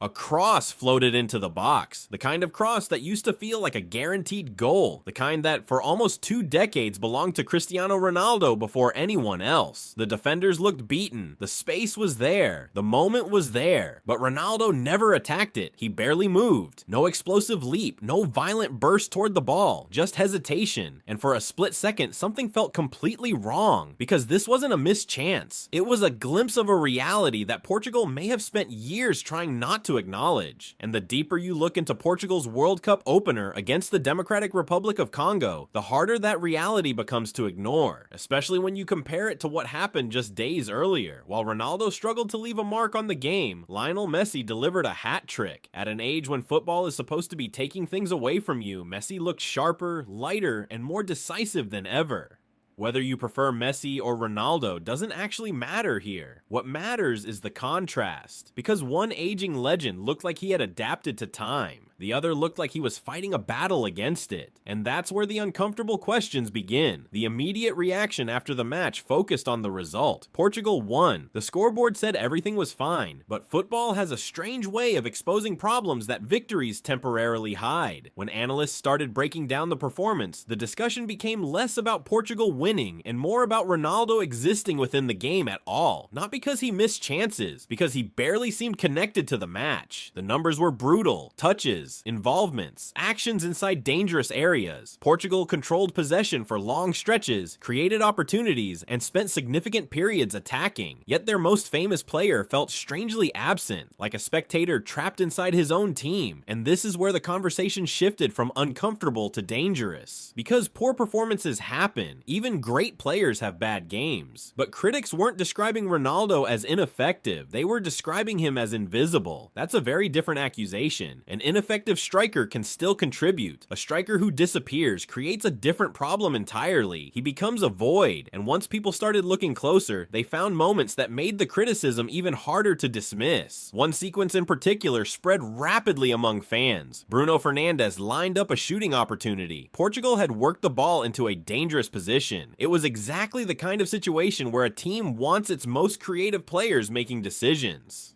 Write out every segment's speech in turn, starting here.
A cross floated into the box, the kind of cross that used to feel like a guaranteed goal, the kind that for almost 2 decades belonged to Cristiano Ronaldo before anyone else. The defenders looked beaten, the space was there, the moment was there, but Ronaldo never attacked it. He barely moved. No explosive leap, no violent burst toward the ball, just hesitation. And for a split second, something felt completely wrong, because this wasn't a missed chance. It was a glimpse of a reality that Portugal may have spent years trying not to acknowledge. And the deeper you look into Portugal's World Cup opener against the Democratic Republic of Congo, the harder that reality becomes to ignore, especially when you compare it to what happened just days earlier. While Ronaldo struggled to leave a mark on the game, Lionel Messi delivered a hat trick. At an age when football is supposed to be taking things away from you, Messi looked sharper, lighter, and more decisive than ever. Whether you prefer Messi or Ronaldo doesn't actually matter here. What matters is the contrast, because one aging legend looked like he had adapted to time. The other looked like he was fighting a battle against it. And that's where the uncomfortable questions begin. The immediate reaction after the match focused on the result. Portugal won. The scoreboard said everything was fine, but football has a strange way of exposing problems that victories temporarily hide. When analysts started breaking down the performance, the discussion became less about Portugal winning and more about Ronaldo existing within the game at all. Not because he missed chances, because he barely seemed connected to the match. The numbers were brutal. Touches, involvements, actions inside dangerous areas. Portugal controlled possession for long stretches, created opportunities, and spent significant periods attacking. Yet their most famous player felt strangely absent, like a spectator trapped inside his own team. And this is where the conversation shifted from uncomfortable to dangerous. Because poor performances happen, even great players have bad games. But critics weren't describing Ronaldo as ineffective, they were describing him as invisible. That's a very different accusation. An ineffective striker can still contribute. A striker who disappears creates a different problem entirely. He becomes a void, and once people started looking closer, they found moments that made the criticism even harder to dismiss. One sequence in particular spread rapidly among fans. Bruno Fernandes lined up a shooting opportunity. Portugal had worked the ball into a dangerous position. It was exactly the kind of situation where a team wants its most creative players making decisions.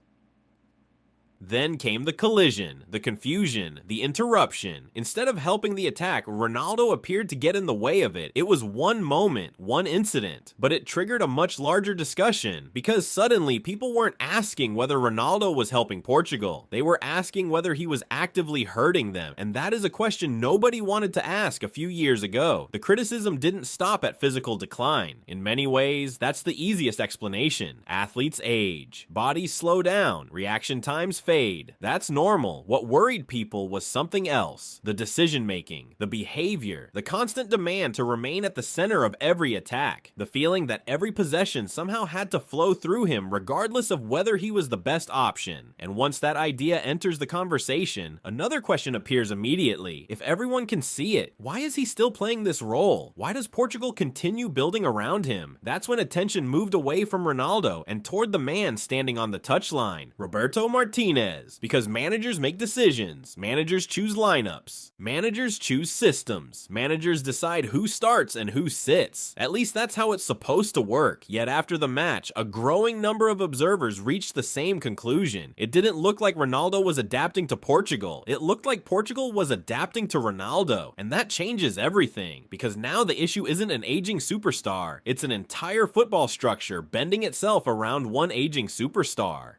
Then came the collision, the confusion, the interruption. Instead of helping the attack, Ronaldo appeared to get in the way of it. It was one moment, one incident, but it triggered a much larger discussion because suddenly people weren't asking whether Ronaldo was helping Portugal. They were asking whether he was actively hurting them, and that is a question nobody wanted to ask a few years ago. The criticism didn't stop at physical decline. In many ways, that's the easiest explanation. Athletes age, bodies slow down, reaction times fade. That's normal. What worried people was something else. The decision-making, the behavior, the constant demand to remain at the center of every attack, the feeling that every possession somehow had to flow through him regardless of whether he was the best option. And once that idea enters the conversation, another question appears immediately. If everyone can see it, why is he still playing this role? Why does Portugal continue building around him? That's when attention moved away from Ronaldo and toward the man standing on the touchline, Roberto Martinez. Because managers make decisions, managers choose lineups, managers choose systems, managers decide who starts and who sits. At least that's how it's supposed to work. Yet after the match, a growing number of observers reached the same conclusion. It didn't look like Ronaldo was adapting to Portugal. It looked like Portugal was adapting to Ronaldo. And that changes everything, because now the issue isn't an aging superstar. It's an entire football structure bending itself around one aging superstar.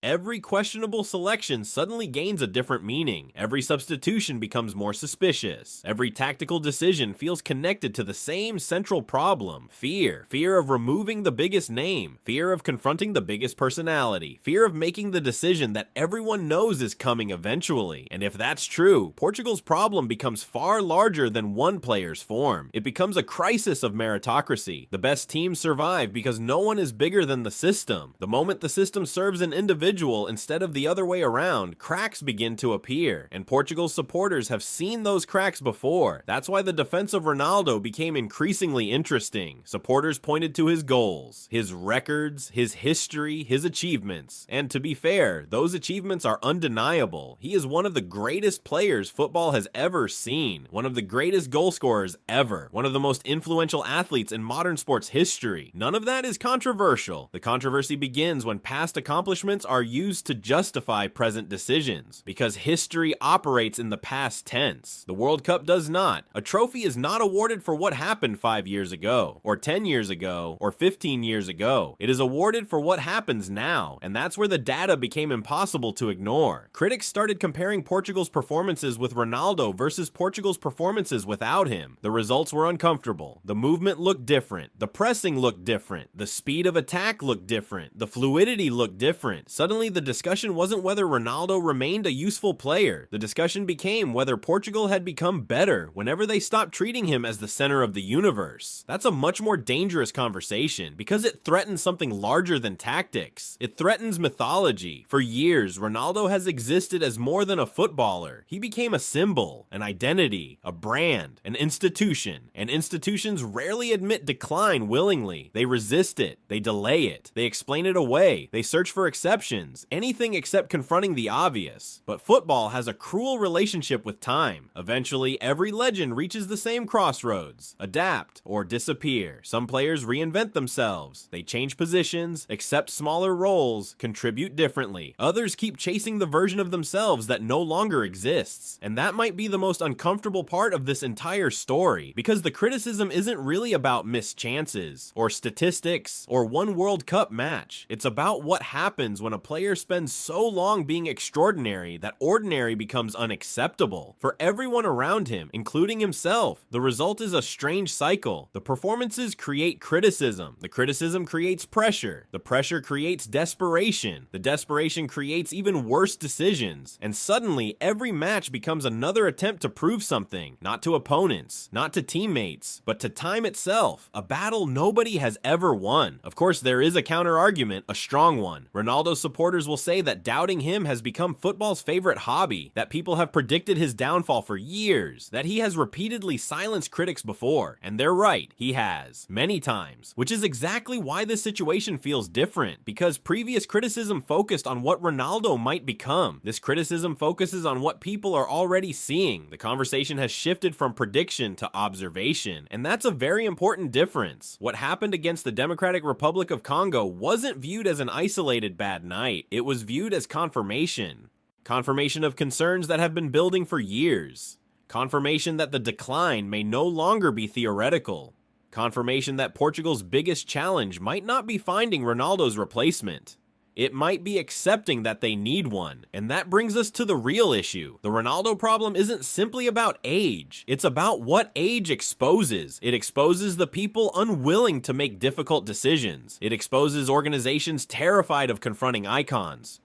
Every questionable selection suddenly gains a different meaning. Every substitution becomes more suspicious. Every tactical decision feels connected to the same central problem. Fear. Fear of removing the biggest name. Fear of confronting the biggest personality. Fear of making the decision that everyone knows is coming eventually. And if that's true, Portugal's problem becomes far larger than one player's form. It becomes a crisis of meritocracy. The best teams survive because no one is bigger than the system. The moment the system serves an individual instead of the other way around, cracks begin to appear, and Portugal's supporters have seen those cracks before. That's why the defense of Ronaldo became increasingly interesting. Supporters pointed to his goals, his records, his history, his achievements, and to be fair, those achievements are undeniable. He is one of the greatest players football has ever seen, one of the greatest goal scorers ever, one of the most influential athletes in modern sports history. None of that is controversial. The controversy begins when past accomplishments are are used to justify present decisions, because history operates in the past tense. The World Cup does not. A trophy is not awarded for what happened 5 years ago, or 10 years ago, or 15 years ago. It is awarded for what happens now, and that's where the data became impossible to ignore. Critics started comparing Portugal's performances with Ronaldo versus Portugal's performances without him. The results were uncomfortable. The movement looked different. The pressing looked different. The speed of attack looked different. The fluidity looked different. Suddenly, the discussion wasn't whether Ronaldo remained a useful player. The discussion became whether Portugal had become better whenever they stopped treating him as the center of the universe. That's a much more dangerous conversation because it threatens something larger than tactics. It threatens mythology. For years, Ronaldo has existed as more than a footballer. He became a symbol, an identity, a brand, an institution, and institutions rarely admit decline willingly. They resist it. They delay it. They explain it away. They search for exceptions. Anything except confronting the obvious. But football has a cruel relationship with time. Eventually, every legend reaches the same crossroads. Adapt or disappear. Some players reinvent themselves. They change positions, accept smaller roles, contribute differently. Others keep chasing the version of themselves that no longer exists. And that might be the most uncomfortable part of this entire story, because the criticism isn't really about missed chances, or statistics, or one World Cup match. It's about what happens when a player spends so long being extraordinary that ordinary becomes unacceptable for everyone around him, including himself. The result is a strange cycle. The performances create criticism. The criticism creates pressure. The pressure creates desperation. The desperation creates even worse decisions. And suddenly, every match becomes another attempt to prove something, not to opponents, not to teammates, but to time itself. A battle nobody has ever won. Of course, there is a counter-argument, a strong one. Ronaldo supporters will say that doubting him has become football's favorite hobby, that people have predicted his downfall for years, that he has repeatedly silenced critics before, and they're right, he has, many times, which is exactly why this situation feels different, because previous criticism focused on what Ronaldo might become. This criticism focuses on what people are already seeing. The conversation has shifted from prediction to observation, and that's a very important difference. What happened against the Democratic Republic of Congo wasn't viewed as an isolated bad night. It was viewed as confirmation. Confirmation of concerns that have been building for years. Confirmation that the decline may no longer be theoretical. Confirmation that Portugal's biggest challenge might not be finding Ronaldo's replacement. It might be accepting that they need one. And that brings us to the real issue. The Ronaldo problem isn't simply about age. It's about what age exposes. It exposes the people unwilling to make difficult decisions. It exposes organizations terrified of confronting icons.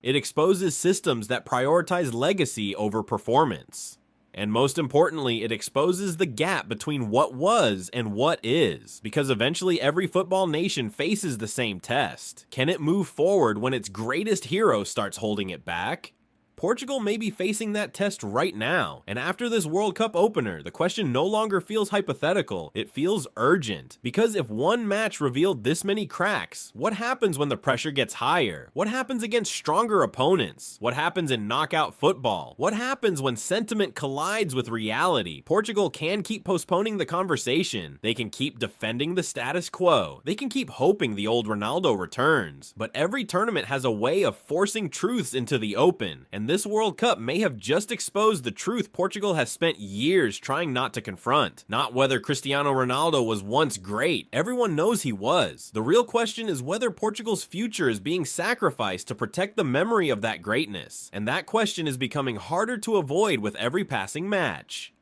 It exposes systems that prioritize legacy over performance. And most importantly, it exposes the gap between what was and what is, because eventually every football nation faces the same test. Can it move forward when its greatest hero starts holding it back? Portugal may be facing that test right now, and after this World Cup opener, the question no longer feels hypothetical, it feels urgent. Because if one match revealed this many cracks, what happens when the pressure gets higher? What happens against stronger opponents? What happens in knockout football? What happens when sentiment collides with reality? Portugal can keep postponing the conversation. They can keep defending the status quo. They can keep hoping the old Ronaldo returns. But every tournament has a way of forcing truths into the open, and this World Cup may have just exposed the truth Portugal has spent years trying not to confront. Not whether Cristiano Ronaldo was once great. Everyone knows he was. The real question is whether Portugal's future is being sacrificed to protect the memory of that greatness. And that question is becoming harder to avoid with every passing match.